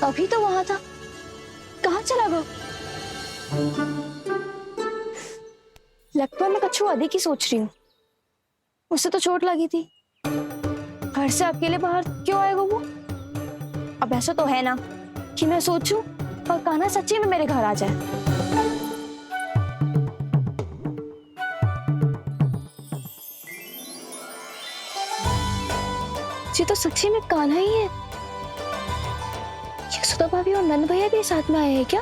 अभी तो वहां था, कहाँ चला गया? लगता है मैं कच्छू अधिक ही सोच रही हूँ। उसे तो चोट लगी थी, घर से अकेले बाहर क्यों आएगा वो? अब ऐसा तो है ना कि मैं सोचूं और कान्हा सच्ची में मेरे घर आ जाए। ये तो सच्ची में कान्हा ही है। यशोदा भाभी और नंद भैया भी साथ में आए हैं क्या?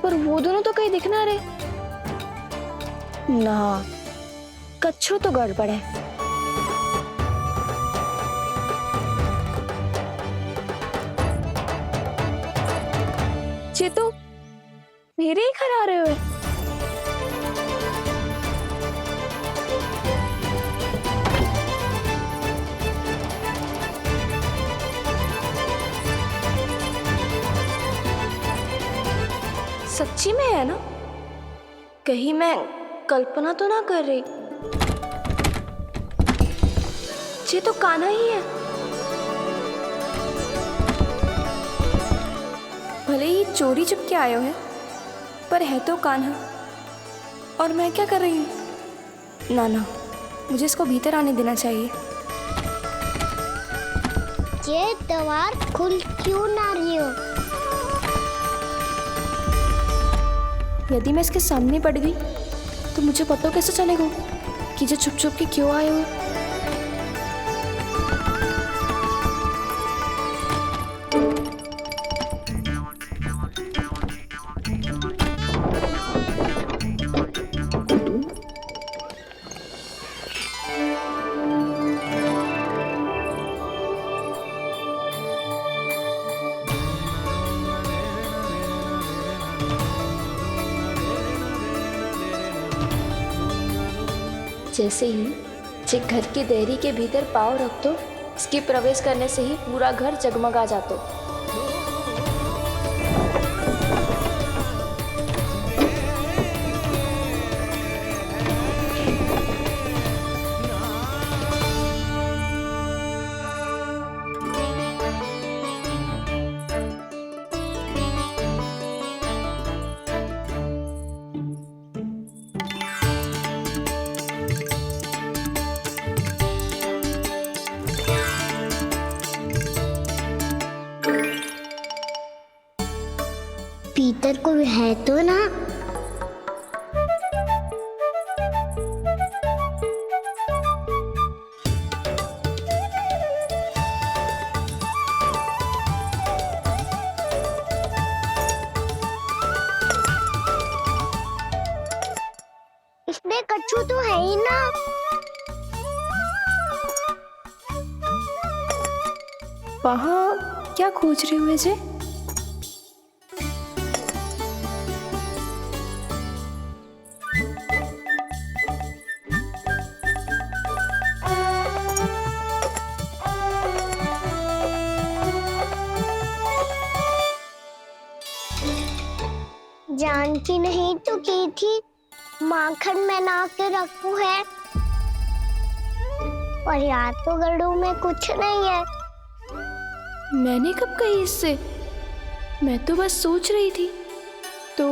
पर वो दोनों तो कहीं दिख ना रहे। ना, कच्छू तो गड़बड़ है। ये तो मेरे ही घर आ रहे हुए। सच्ची में है ना? कहीं मैं कल्पना तो ना कर रही? ये तो कान्हा ही है। भले ही चोरी चुपके आए हो, पर है तो कान्हा। और मैं क्या कर रही हूँ? ना ना, मुझे इसको भीतर आने देना चाहिए। ये दीवार खुल क्यों ना रही हो? यदि मैं इसके सामने पड़ गई तो मुझे पता कैसे चलेगा कि ये छुप छुप के क्यों आए हो? जैसे ही जे घर की देहरी के भीतर पाँव रख दो, इसके प्रवेश करने से ही पूरा घर जगमगा जातो। भीतर कोई है तो ना? इसमें कच्छू तो है ही ना। वहाँ क्या खोज रहे हुए जे? जानकी नहीं तो की थी माखन में ना के रखू है, और यहाँ तो गड़ू में कुछ नहीं है। मैंने कब कही इससे? मैं तो बस सोच रही थी। तो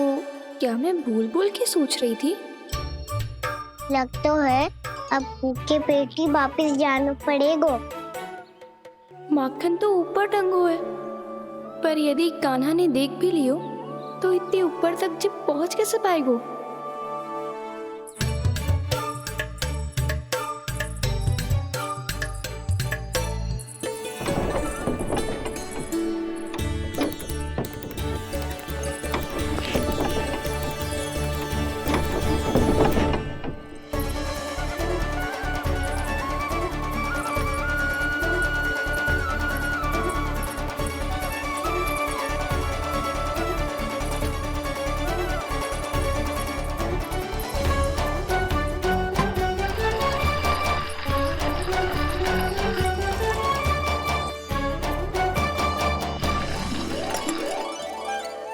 क्या मैं भूल भूल के सोच रही थी? लग तो है अब भूखे पेट ही वापिस जाना पड़ेगा। माखन तो ऊपर टंगो है, पर यदि कान्हा ने देख भी लियो तो इतने ऊपर तक जब पहुंच कैसे पाएगो?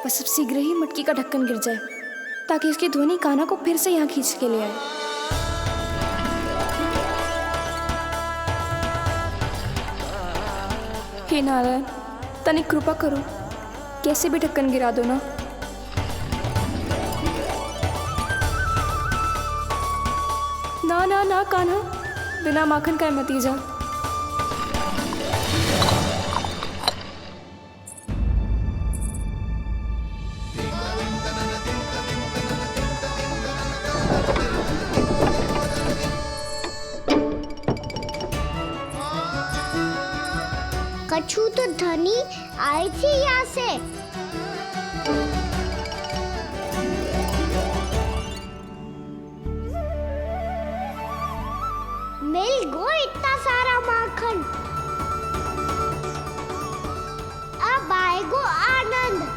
बस अब शीघ्र ही मटकी का ढक्कन गिर जाए ताकि इसकी ध्वनि कान्हा को फिर से यहाँ खींच के ले आए। हे नारायण, तनिक कृपा करो, कैसे भी ढक्कन गिरा दो ना। ना ना ना कान्हा, बिना माखन का मत ही जा। कछु तो धनी आई थी यहाँ से। मिल गो इतना सारा माखन, अब आएगो आनंद।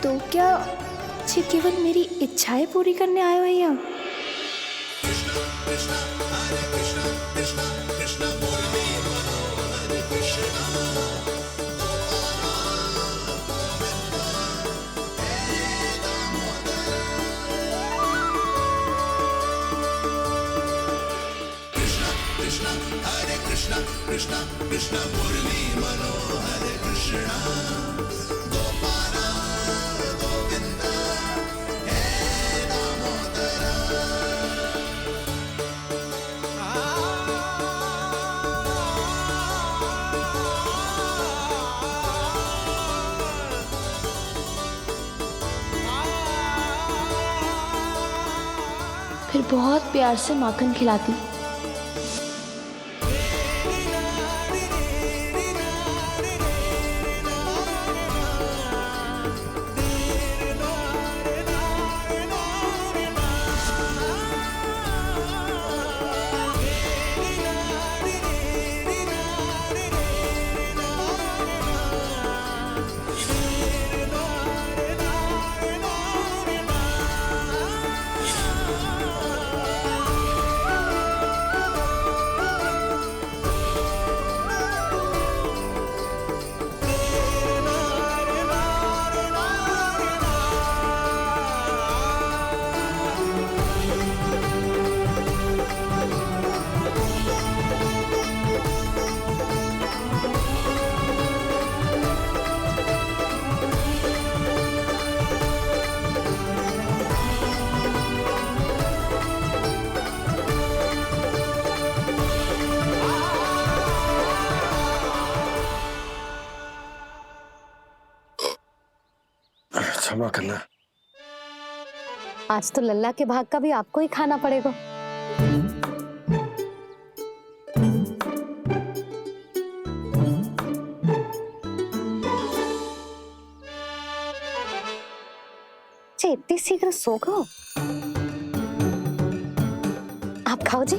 तो क्या ये केवल मेरी इच्छाएं पूरी करने आए हो यहाँ? फिर बहुत प्यार से माखन खिलाती। क्षमा करना। आज तो लल्ला के भाग का भी आपको ही खाना पड़ेगा। इतनी शीघ्र सो गो? आप खाओ जी।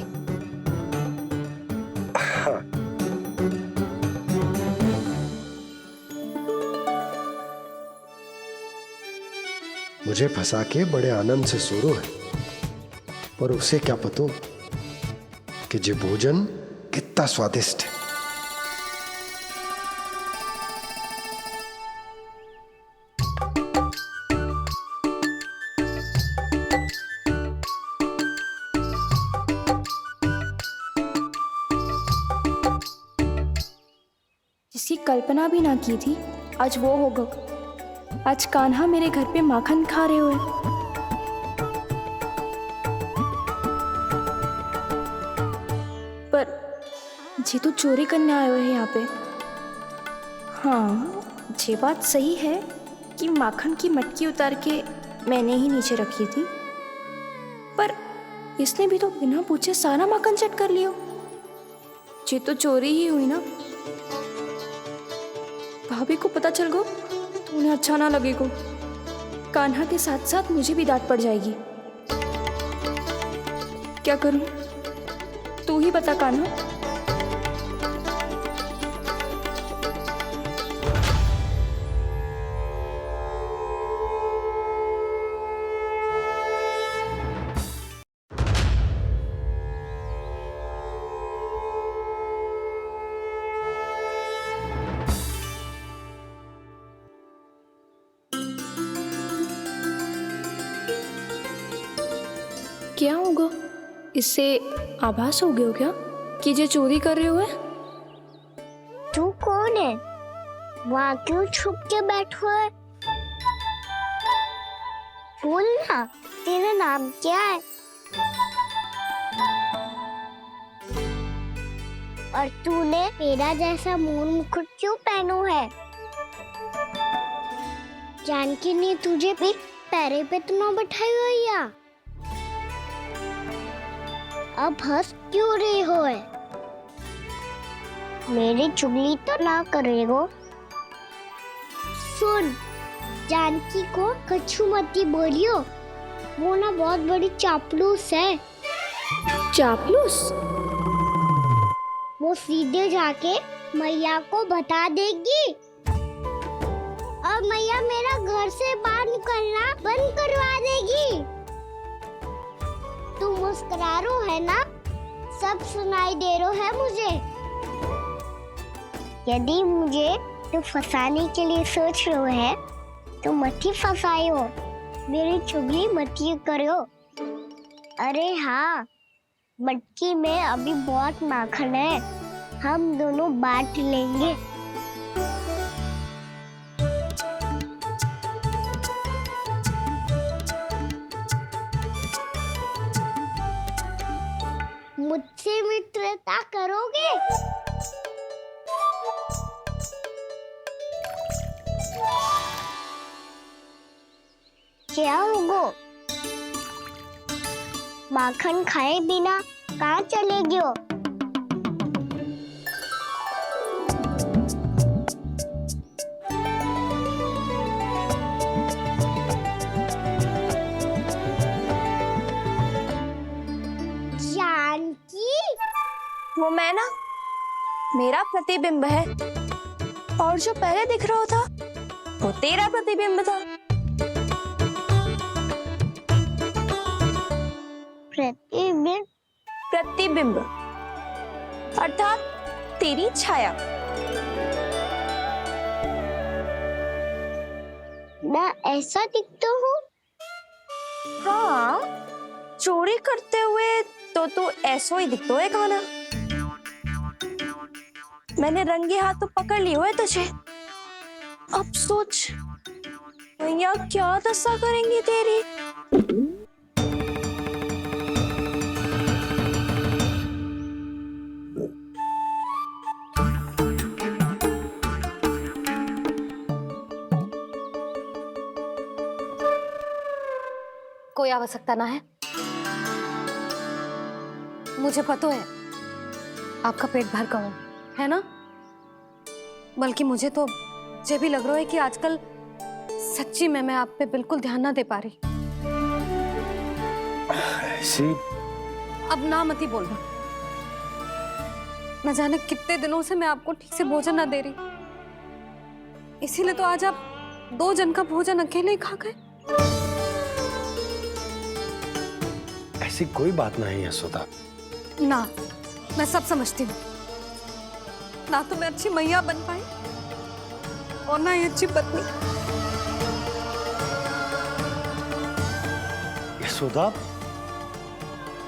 हाँ। मुझे फंसा के बड़े आनंद से सोरो है, पर उसे क्या पतो कि ये भोजन कितना स्वादिष्ट है। जिसकी कल्पना भी ना की थी, आज वो होगा। आज कान्हा मेरे घर पे माखन खा रहे हुए। जी तो चोरी करने आए हुए हैं यहाँ पे। हाँ, ये बात सही है कि माखन की मटकी उतार के मैंने ही नीचे रखी थी, पर इसने भी तो बिना पूछे सारा माखन चट कर लिया। ये तो चोरी ही हुई ना। भाभी को पता चल गो तो उन्हें अच्छा ना लगेगा। कान्हा के साथ साथ मुझे भी डांट पड़ जाएगी। क्या करूं? तू ही बता कान्हा। क्या होगा? इससे आभास हो गया क्या कि ये चोरी कर रहे हुए? तू कौन है? वहाँ क्यों छुप के बैठो है? बोल ना, तेरा नाम क्या है? और तूने मेरा जैसा मोर मुकुट क्यों पहनो है? जानकी ने तुझे भी पैरे पे तो ना बैठाई हुई या? अब हंस क्यों रही हो है? मेरी चुगली तो ना करेगो। सुन, जानकी को कछु मती बोलियो, वो ना बहुत बड़ी चापलूस है। चापलूस? वो सीधे जाके मैया को बता देगी और मैया मेरा घर से बाहर निकलना बंद करवा देगी। तू मुस्कुरा रो है ना? सब सुनाई दे रो है मुझे। यदि मुझे तू फंसाने के लिए सोच रो है तो मत ही फंसायो, मेरी चुगली मत ही करो। अरे हाँ, मटकी में अभी बहुत माखन है, हम दोनों बांट लेंगे। मुझसे मित्रता करोगे? क्या होगो? माखन खाए बिना कहाँ चले गयो? जानकी? वो मैं ना, मेरा प्रतिबिंब है, और जो पहले दिख रहा था वो तेरा प्रतिबिंब था। प्रतिबिंब? प्रतिबिंब अर्थात तेरी छाया। मैं ऐसा दिखता हूँ? हाँ, चोरी करते हुए तो तू ऐसा ही दिखता है कान्हा। मैंने रंगे हाथ तो पकड़ लिए हुए तुझे। अब सोच भैया क्या दशा करेंगी तेरी। कोई आवश्यकता ना है। मुझे पता है आपका पेट भर का है ना? बल्कि मुझे तो ये भी लग रहा है कि आजकल सच्ची में मैं आप पे बिल्कुल ध्यान ना दे पा रही। ऐसी अब ना मत ही बोलना। न जाने कितने दिनों से मैं आपको ठीक से भोजन ना दे रही, इसीलिए तो आज आप 2 जन का भोजन अकेले ही खा गए। ऐसी कोई बात नहीं है सुधा। ना, मैं सब समझती हूँ। ना तो मैं अच्छी मैया बन पाई और ना ही अच्छी पत्नी। सुधा,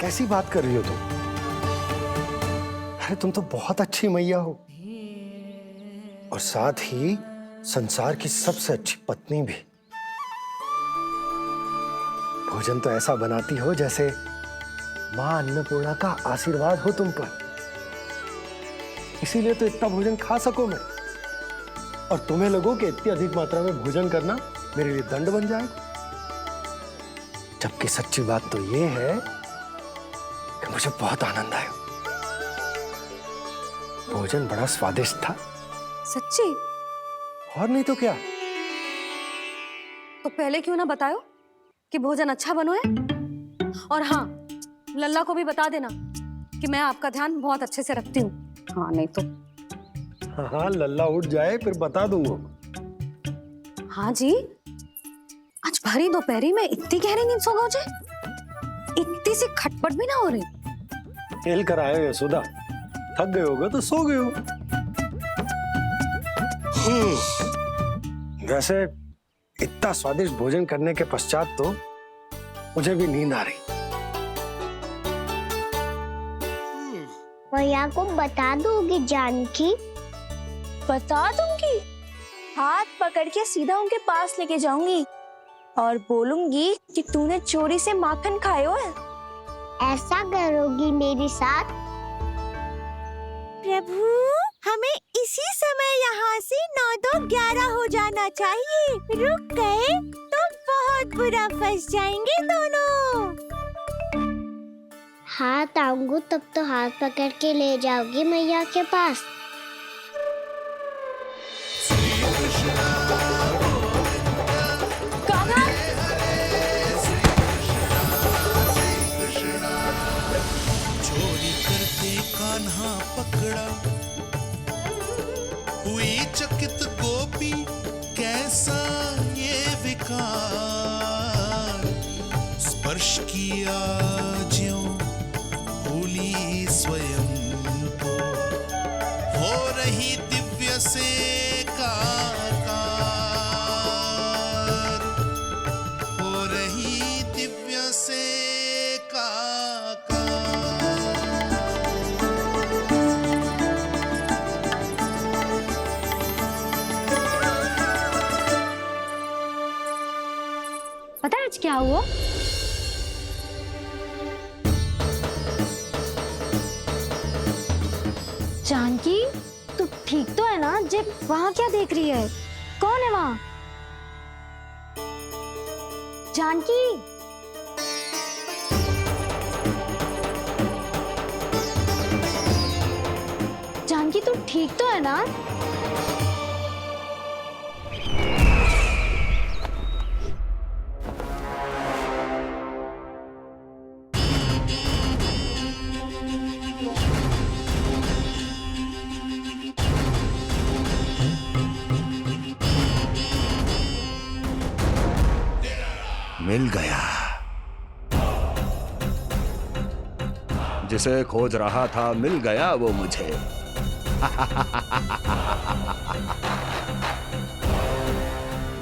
कैसी बात कर रही हो तुम? अरे तुम तो बहुत अच्छी मैया हो और साथ ही संसार की सबसे अच्छी पत्नी भी। भोजन तो ऐसा बनाती हो जैसे मां अन्नपूर्णा का आशीर्वाद हो तुम पर। इसीलिए तो इतना भोजन खा सकूं मैं, और तुम्हें लगो कि इतनी अधिक मात्रा में भोजन करना मेरे लिए दंड बन जाएगा। जबकि सच्ची बात तो ये है कि मुझे बहुत आनंद आया। भोजन बड़ा स्वादिष्ट था। सच्ची? और नहीं तो क्या। तो पहले क्यों ना बतायो कि भोजन अच्छा बनो है? और हाँ, लल्ला को भी बता देना कि मैं आपका ध्यान बहुत अच्छे से रखती हूँ। हाँ नहीं तो। हाँ, लल्ला उठ जाए फिर बता दूंगा। हाँ जी, आज भरी दोपहरी में इतनी गहरी नींद सो गए? इतनी सी खटपट भी ना हो रही? खेल कर आए हो यशोदा, थक गए होगे तो सो गए हो। वैसे इतना स्वादिष्ट भोजन करने के पश्चात तो मुझे भी नींद आ रही। भैया को बता दोगी जानकी? बता दूंगी। हाथ पकड़ के सीधा उनके पास लेके जाऊंगी और बोलूंगी कि तूने चोरी से माखन खायो है। ऐसा करोगी मेरे साथ? प्रभु, हमें इसी समय यहाँ से 9-2-11 हो जाना चाहिए। रुक गए तो बहुत बुरा फंस जाएंगे दोनों। हाथ आऊंगी तब तो हाथ पकड़ के ले जाओगी मैया के पास। चोरी करते कान्हा पकड़ा, हुई चकित गोपी कैसा ये विकार, स्पर्श किया ज्यों भूली स्वयं को, हो रही दिव्य से काकार, हो रही दिव्य से पता है आज क्या हुआ? जानकी, तू ठीक तो है ना? जे वहां क्या देख रही है? कौन है वहां? जानकी, जानकी तू ठीक तो है ना? मिल गया। जिसे खोज रहा था मिल गया वो मुझे।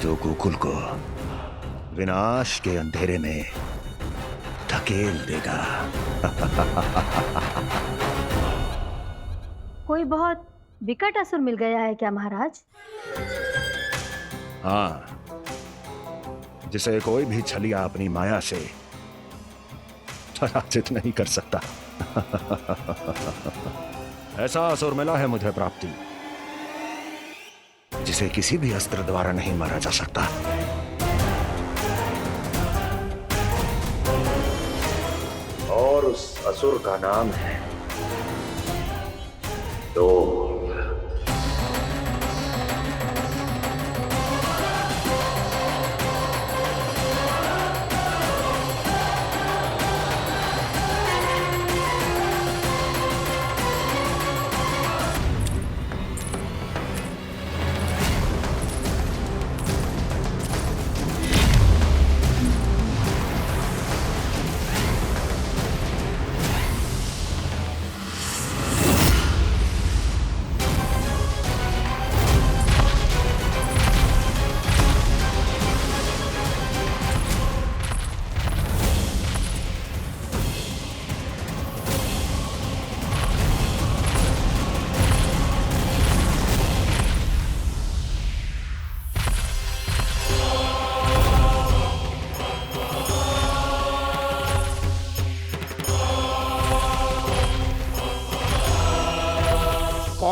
जो गोकुल को विनाश के अंधेरे में धकेल देगा। कोई बहुत विकट असुर मिल गया है क्या महाराज? हाँ, जिसे कोई भी छलिया अपनी माया से पराजित नहीं कर सकता। ऐसा असुर मिला है मुझे प्राप्ति, जिसे किसी भी अस्त्र द्वारा नहीं मारा जा सकता। और उस असुर का नाम है लोभ।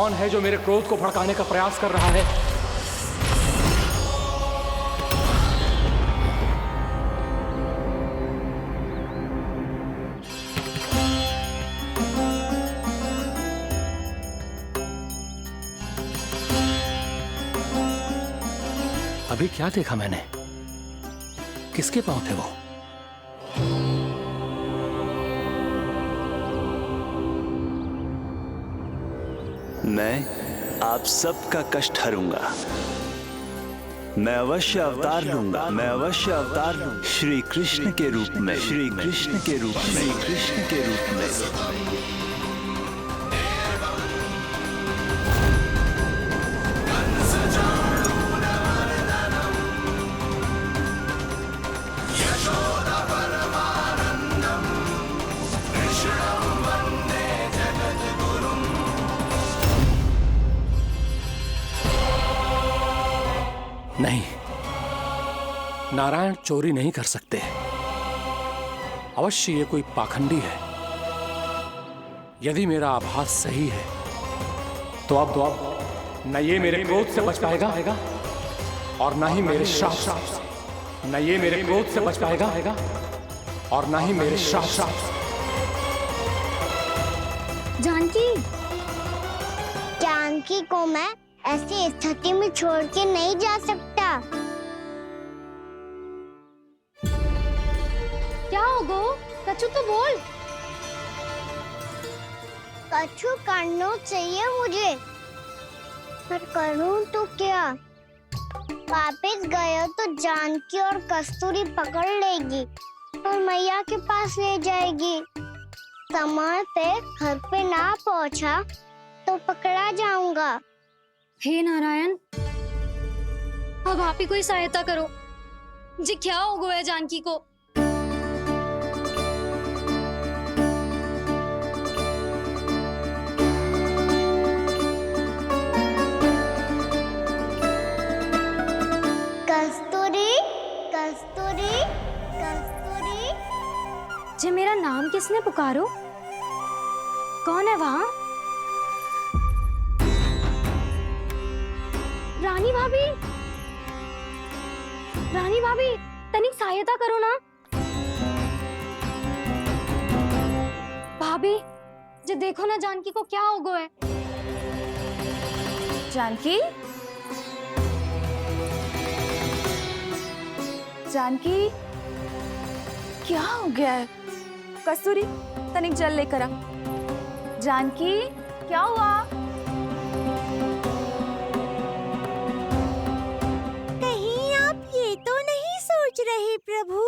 कौन है जो मेरे क्रोध को भड़काने का प्रयास कर रहा है? अभी क्या देखा मैंने? किसके पांव थे वो? मैं आप सबका कष्ट हरूंगा। मैं अवश्य अवतार लूंगा। मैं अवश्य अवतार लूंगा। श्री कृष्ण के रूप में। श्री कृष्ण के रूप में। श्री कृष्ण के रूप में। नहीं, नारायण चोरी नहीं कर सकते। अवश्य ये कोई पाखंडी है। यदि मेरा आभास सही है तो अब न ये मेरे क्रोध से बच पाएगा और न ही मेरे श्राप से। न ये मेरे क्रोध से बच पाएगा और न ही मेरे श्राप से। जानकी, जानकी को मैं ऐसी स्थिति में छोड़ के नहीं जा सकता। क्या हो गो? कछु तो बोल। कछु करना चाहिए मुझे, पर करूं तो क्या? वापस गया तो जानकी और कस्तूरी पकड़ लेगी और मैया के पास ले जाएगी। समय पे घर पे ना पहुंचा तो पकड़ा जाऊंगा। हे नारायण, अब आप ही कोई सहायता करो। जी क्या हो गया जानकी को? कस्तूरी, कस्तूरी, कस्तूरी। जी मेरा नाम किसने पुकारो? कौन है वहाँ? रानी भाभी, रानी भाभी, तनिक सहायता करो ना। भाभी, जी देखो ना जानकी को क्या हो गया है। जानकी, जानकी, क्या हो गया है? कस्तूरी, तनिक जल लेकर आ। जानकी, क्या हुआ? रहे प्रभु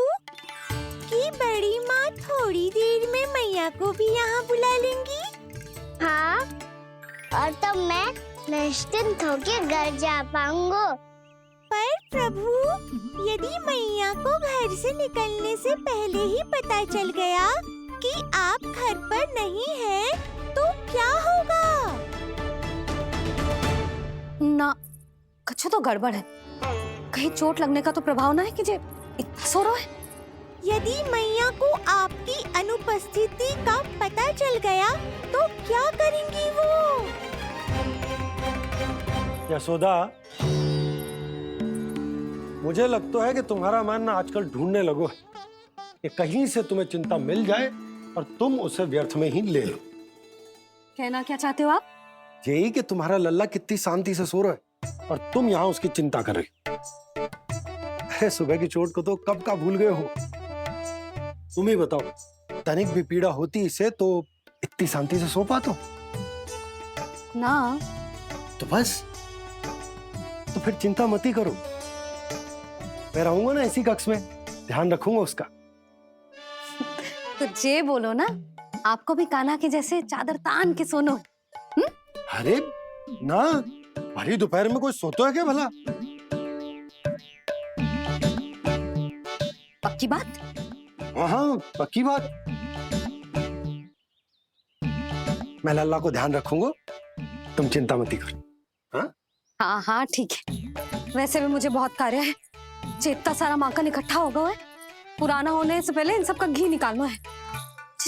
कि बड़ी माँ थोड़ी देर में मैया को भी यहाँ बुला लेंगी। हाँ, और तब मैं निश्चिंत होकर घर जा पाऊंगा। पर प्रभु, यदि मैया को घर से निकलने से पहले ही पता चल गया कि आप घर पर नहीं हैं, तो क्या होगा? ना, कुछ तो गड़बड़ है। कहीं चोट लगने का तो प्रभाव ना है कि जे इतना सो रहा है। यदि मैया को आपकी अनुपस्थिति का पता चल गया तो क्या करेंगी वो? यशोदा, मुझे लगता है कि तुम्हारा मन ना आजकल ढूंढने लगो है कि कहीं से तुम्हें चिंता मिल जाए और तुम उसे व्यर्थ में ही ले लो। कहना क्या चाहते हो आप? यही कि तुम्हारा लल्ला कितनी शांति से सो रहा है और तुम यहाँ उसकी चिंता कर रही। अरे सुबह की चोट को तो कब का भूल गए हो। तुम ही बताओ, तनिक भी पीड़ा होती इसे तो इतनी शांति से सो पाते हो ना? तो बस, तो फिर चिंता मत ही करो। मैं रहूंगा ना इसी कक्ष में, ध्यान रखूंगा उसका। तो जे बोलो ना, आपको भी कान्हा के जैसे चादर तान के सोनो। अरे ना, भरी दोपहर में कोई सोता है क्या भला? पक्की बात? हाँ, पक्की बात। मैं लल्ला को ध्यान रखूंगा, तुम चिंता मत ही करो। हाँ हाँ हाँ ठीक है। वैसे भी मुझे बहुत कार्य है। इतना सारा माखन इकट्ठा होगा है, पुराना होने से पहले इन सब का घी निकालना है।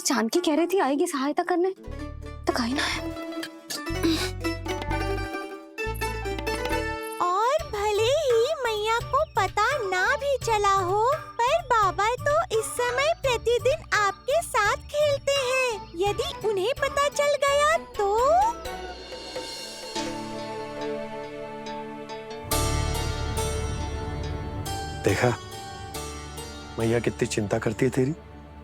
जानकी कह रही थी आएगी सहायता करने, तो कहीं ना है। ना भी चला हो, पर बाबा तो इस समय प्रतिदिन आपके साथ खेलते हैं। यदि उन्हें पता चल गया तो? देखा मैया कितनी चिंता करती है तेरी।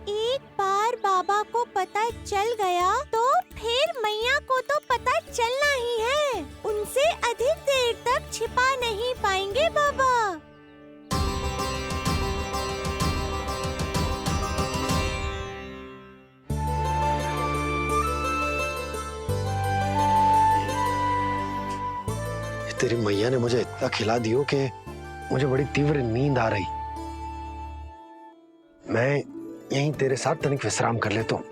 एक बार बाबा को पता चल गया तो फिर मैया को तो पता चलना ही है। उनसे अधिक देर तक छिपा नहीं पाएंगे बाबा। तेरी मैया ने मुझे इतना खिला दियो कि मुझे बड़ी तीव्र नींद आ रही। मैं यहीं तेरे साथ तनिक विश्राम कर लेता हूँ।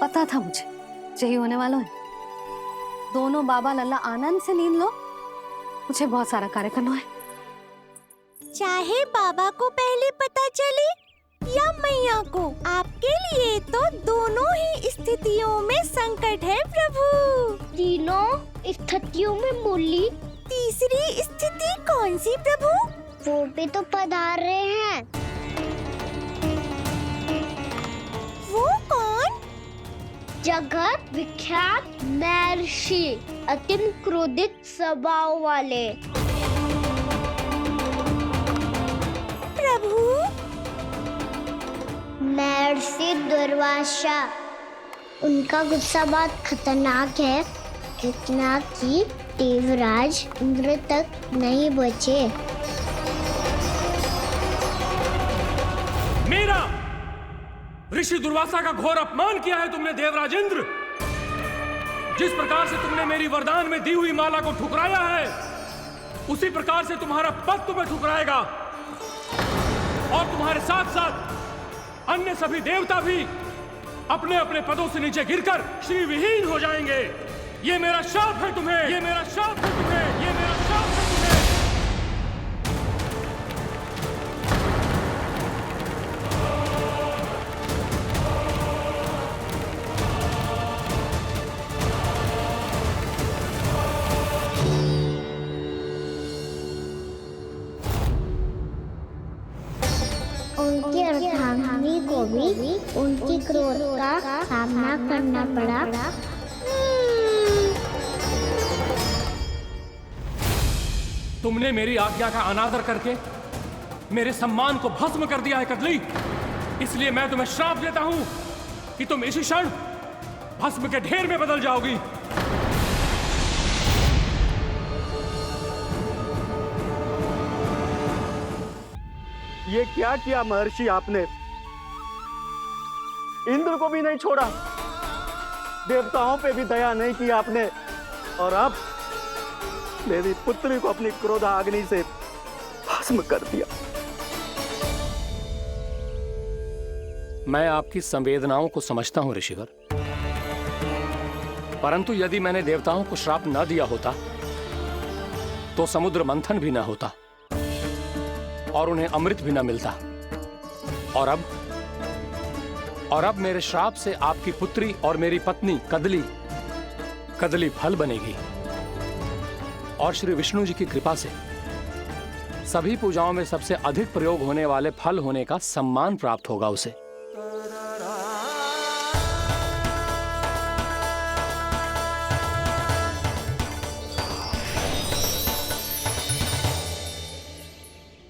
पता था मुझे यही होने वाला है। दोनों बाबा लल्ला आनंद से नींद लो, मुझे बहुत सारा कार्य करना है। चाहे बाबा को पहले पता चले या मैया को, आपके लिए तो दोनों ही स्थितियों में संकट है प्रभु। तीनों स्थितियों में बोली, तीसरी स्थिति कौन सी प्रभु? वो भी तो पधार रहे हैं। वो कौन? जगत विख्यात महर्षि, अत्यंत क्रोधित स्वभाव वाले। प्रभु महर्षि दुर्वासा। उनका गुस्सा बहुत खतरनाक है, इतना कि देवराज इंद्र तक नहीं बचे। मेरा ऋषि दुर्वासा का घोर अपमान किया है तुमने देवराज इंद्र। जिस प्रकार से तुमने मेरी वरदान में दी हुई माला को ठुकराया है, उसी प्रकार से तुम्हारा पद तुम्हें ठुकराएगा, और तुम्हारे साथ साथ अन्य सभी देवता भी अपने अपने पदों से नीचे गिरकर श्री विहीन हो जाएंगे। ये मेरा शाप है तुम्हें, ये मेरा शाप है तुम्हें, ये मेरा शाप है तुम्हें। उनकी अर्धांगिनी को भी उनकी क्रोध का सामना करना पड़ा। तुमने मेरी आज्ञा का अनादर करके मेरे सम्मान को भस्म कर दिया है कदली। इसलिए मैं तुम्हें श्राप देता हूं कि तुम इसी क्षण भस्म के ढेर में बदल जाओगी। ये क्या किया महर्षि आपने? इंद्र को भी नहीं छोड़ा, देवताओं पे भी दया नहीं की आपने, और अब मेरी पुत्री को अपनी क्रोधाग्नि से भस्म कर दिया। मैं आपकी संवेदनाओं को समझता हूं ऋषिवर, परंतु यदि मैंने देवताओं को श्राप न दिया होता तो समुद्र मंथन भी न होता और उन्हें अमृत भी न मिलता। और अब मेरे श्राप से आपकी पुत्री और मेरी पत्नी कदली फल बनेगी, और श्री विष्णु जी की कृपा से सभी पूजाओं में सबसे अधिक प्रयोग होने वाले फल होने का सम्मान प्राप्त होगा उसे।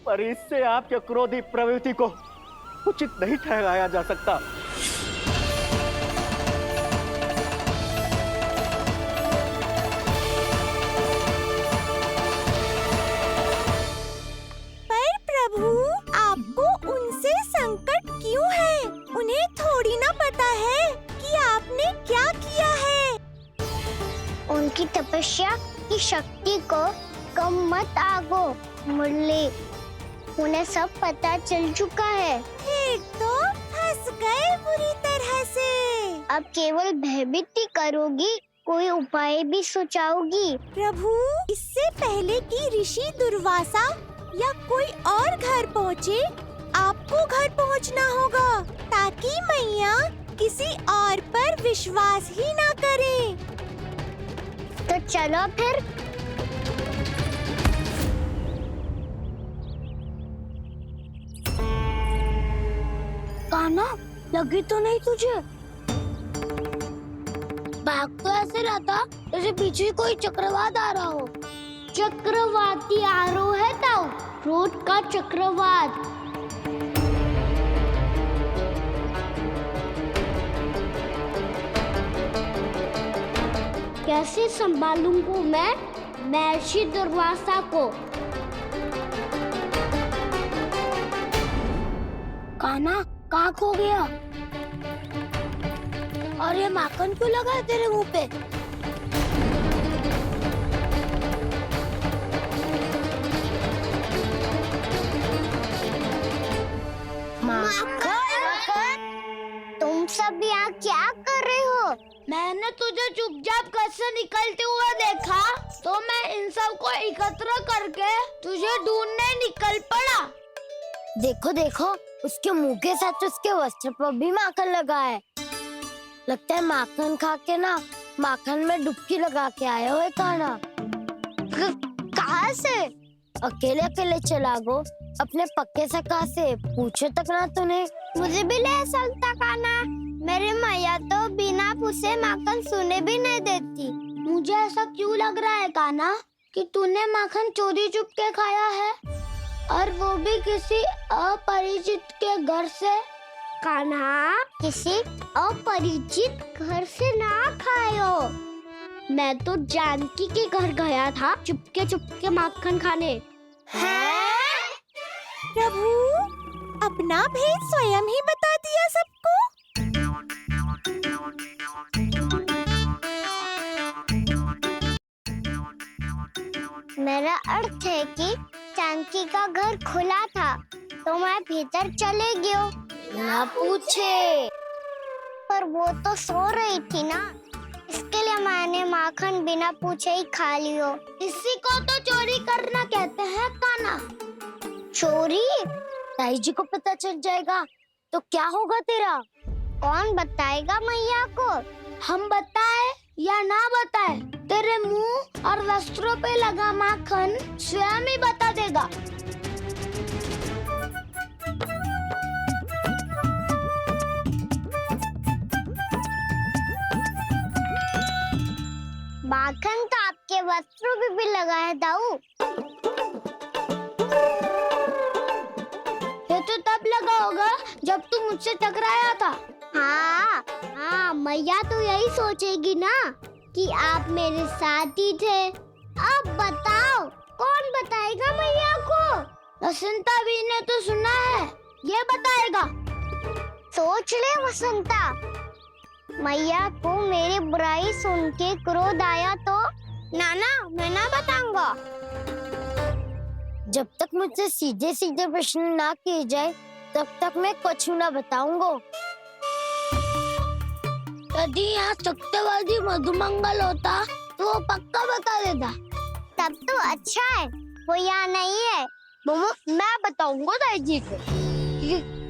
पर इससे आपके क्रोधी प्रवृत्ति को उचित नहीं ठहराया जा सकता। पर प्रभु, आपको उनसे संकट क्यों है? उन्हें थोड़ी ना पता है कि आपने क्या किया है। उनकी तपस्या की शक्ति को कम मत आगो मुरली, उन्हें सब पता चल चुका है। फिर तो फंस गए बुरी तरह से। अब केवल भयभीत ही करोगी, कोई उपाय भी सुझाओगी? प्रभु, इससे पहले कि ऋषि दुर्वासा या कोई और घर पहुँचे, आपको घर पहुँचना होगा ताकि मैया किसी और पर विश्वास ही ना करे। तो चलो फिर। कान्हा, लगी तो नहीं तुझे? भाग तो ऐसे रहा था जैसे पीछे कोई चक्रवात आ रहा हो। चक्रवाती आरो है ताऊ, रोड का चक्रवात। कैसे संभालूंगा मैं महर्षि दुर्वासा को? कान्हा, कहाँ खो गया? और ये माखन क्यों लगा है तेरे मुंह पे? माखन, तुम सब यहाँ क्या कर रहे हो? मैंने तुझे चुपचाप घर से निकलते हुए देखा, तो मैं इन सब को एकत्र करके तुझे ढूंढने निकल पड़ा। देखो देखो, उसके मुंह के साथ उसके वस्त्र पर भी माखन लगा है। लगता है माखन खा के ना माखन में डुबकी लगा के आया हो कान्हा। कहाँ से? अकेले अकेले चला गो, अपने पक्के सखा से पूछो तक ना तूने। मुझे भी ले चलता कान्हा, मेरी मैया तो बिना पूछे माखन सुने भी नहीं देती। मुझे ऐसा क्यों लग रहा है कान्हा कि तूने माखन चोरी चुप के खाया है, और वो भी किसी अपरिचित के घर से। कान्हा, किसी अपरिचित घर से ना खायो। मैं तो जानकी के घर गया था चुपके माखन खाने। हैं? प्रभु, अपना भेद स्वयं ही बता दिया सबको। मेरा अर्थ है कि जानकी का घर खुला था, तो मैं भीतर चले गया। ना पूछे, पर वो तो सो रही थी ना, इसके लिए मैंने माखन बिना पूछे ही खा लियो। इसी को तो चोरी करना कहते हैं कान्हा। चोरी? ताई जी को पता चल जाएगा तो क्या होगा तेरा? कौन बताएगा मैया को? हम बताए या ना बताए, तेरे मुंह और वस्त्रों पे लगा माखन स्वयं ही बता देगा। माखन तो आपके वस्त्रों पे भी लगा है दाऊ। ये तो तब लगा होगा जब तू मुझसे टकराया था। हाँ, मैया तो यही सोचेगी ना कि आप मेरे साथ ही थे। अब बताओ, कौन बताएगा मैया को? वसंता भी ने तो सुना है, ये बताएगा। सोच ले वसंता, मैया को मेरी बुराई सुन के क्रोध आया तो नाना मैं ना बताऊंगा। जब तक मुझसे सीधे सीधे प्रश्न ना किए जाए तब तक मैं कुछ ना बताऊंगा। यदि यहाँ सत्यवादी मधुमंगल होता तो वो पक्का बता देता। तब तो अच्छा है वो यहाँ नहीं है। मैं बताऊंगा ताई जी को,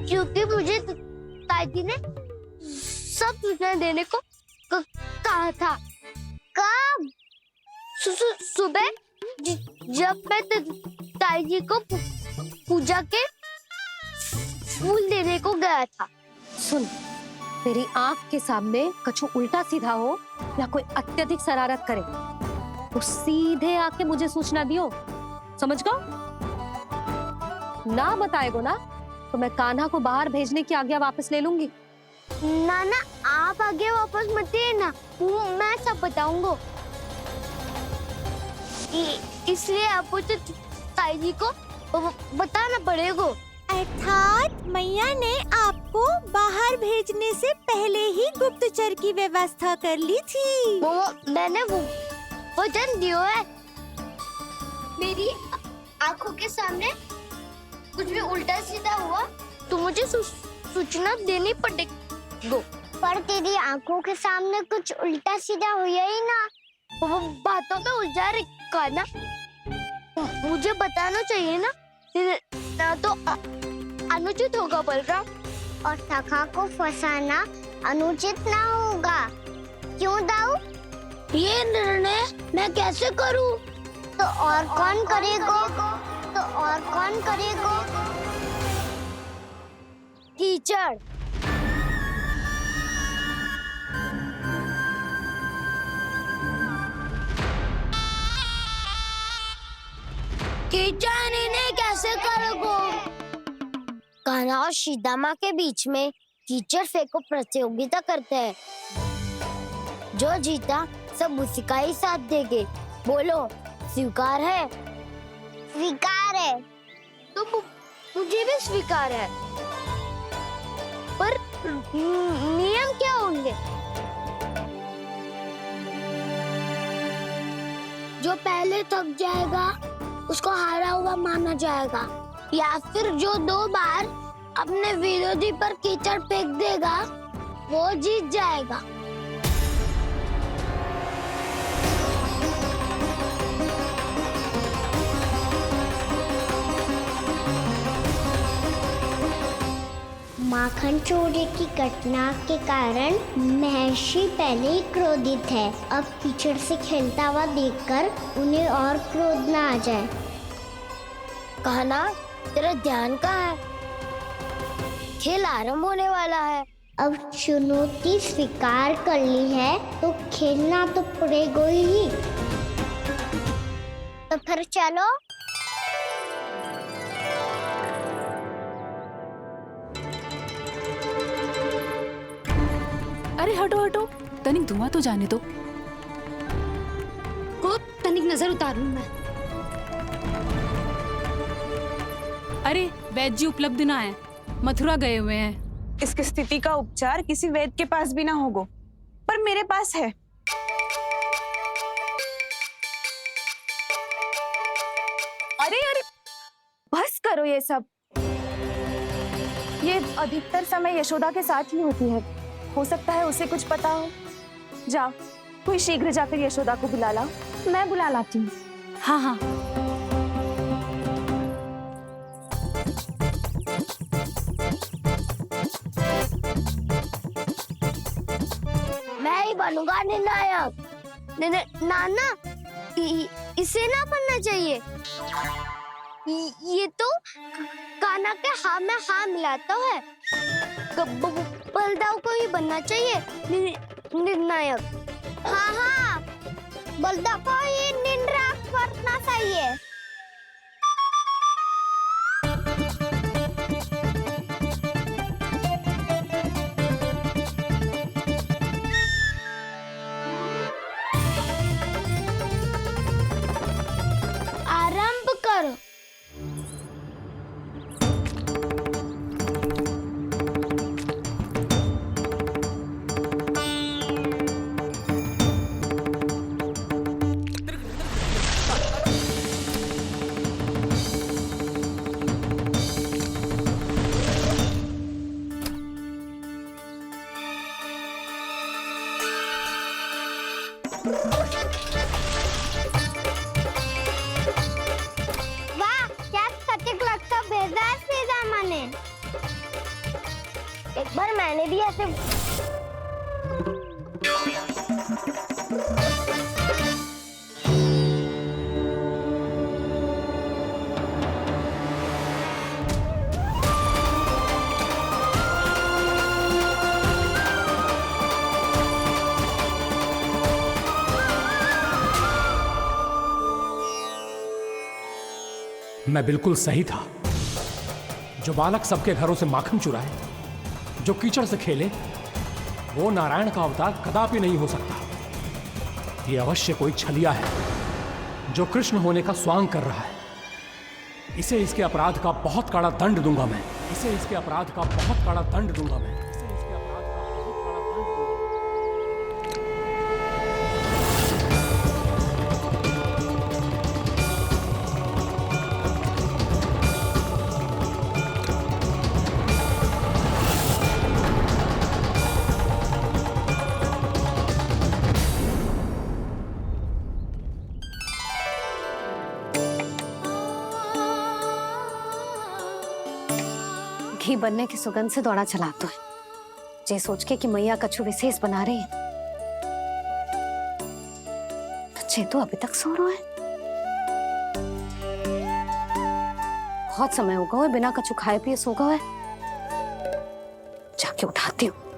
क्योंकि मुझे ताई जी ने सब सूचना देने को कहा था। कब? सुबह जब मैं ताई जी को पूजा के फूल देने को गया था। सुन, तेरी आंख के सामने कछु उल्टा सीधा हो या कोई अत्यधिक शरारत करे तो सीधे आके मुझे सूचना दियो, समझ गो? ना बताएगो ना तो मैं कान्हा को बाहर भेजने की आज्ञा वापस ले लूंगी। नाना, आप आगे वापस मत देना, मैं सब बताऊंगा। इसलिए आपको तो ताई जी को बताना पड़ेगा। अर्थात मैया ने आपको बाहर भेजने से पहले ही गुप्तचर की व्यवस्था कर ली थी। मैंने वो वचन दिया है। मेरी आंखों के सामने कुछ भी उल्टा सीधा हुआ तो मुझे सूचना देनी पड़ेगी। पर तेरी आंखों के सामने कुछ उल्टा सीधा हुआ ही ना। वो बातों पे उलझा रखा ना, मुझे बताना चाहिए ना, ना तो अनुचित होगा बलराम। और सखा को फंसाना अनुचित ना होगा, क्यों दाऊ? ये निर्णय मैं कैसे करूं? तो और कौन करेगा? तो और कौन करेगा? कीचड़। कीचड़ इन्हें कैसे करोगे? कान्हा और सीता माँ के बीच में कीचड़ फेंको प्रतियोगिता करते हैं। जो जीता सब उसी का ही साथ देंगे। बोलो, स्वीकार है? स्वीकार है। तो मुझे भी स्वीकार है। पर नियम क्या होंगे? जो पहले थक जाएगा उसको हारा हुआ माना जाएगा, या फिर जो 2 बार अपने विरोधी पर कीचड़ फेंक देगा वो जीत जाएगा। माखन चोरी की घटना के कारण महर्षि पहले ही क्रोधित है। अब कीचड़ से खेलता हुआ देखकर उन्हें और क्रोध न आ जाए। कहना, तेरा ध्यान कहाँ है? खेल आरंभ होने वाला है। अब चुनौती स्वीकार कर ली है तो खेलना तो पड़ेगा ही। तो फिर चलो। अरे हटो हटो, तनिक धुआं तो जाने दो। को तनिक नजर उतार लूं मैं। अरे वैद्य जी उपलब्ध ना है, मथुरा गए हुए हैं। इसकी स्थिति का उपचार किसी वैद्य के पास भी ना होगा, पर मेरे पास है। अरे अरे, बस करो ये सब। ये अधिकतर समय यशोदा के साथ ही होती है। हो सकता है उसे कुछ पता हो। जा, कोई शीघ्र जाकर यशोदा को बुला ला। मैं बुला लाती हूँ। हाँ हाँ। मैं ही बनूंगा निर्णायक। नाना, इसे ना बनना चाहिए। ये तो कान्हा के हाँ में हाँ मिलाता है। बलदाऊ को ही बनना चाहिए निर्णायक। हाँ हाँ, बलदाऊ को ही निर्णायक करना चाहिए। आरंभ करो। वाह, क्या सटीक लगता बेजार सीधा माने। एक बार मैंने भी ऐसे मैं बिल्कुल सही था। जो बालक सबके घरों से माखन चुराए, जो कीचड़ से खेले, वो नारायण का अवतार कदापि नहीं हो सकता। ये अवश्य कोई छलिया है जो कृष्ण होने का स्वांग कर रहा है। इसे इसके अपराध का बहुत कड़ा दंड दूंगा मैं। इसे इसके अपराध का बहुत कड़ा दंड दूंगा मैं। घी बनने की सुगंध से दौड़ा चला तो है, जे सोच के कि मैया कछु विशेष बना रही है। बच्चे तो अभी तक सो रहे हैं। बहुत समय हो गया है बिना कछु खाए पिए सो गए। जाके उठाती हूँ।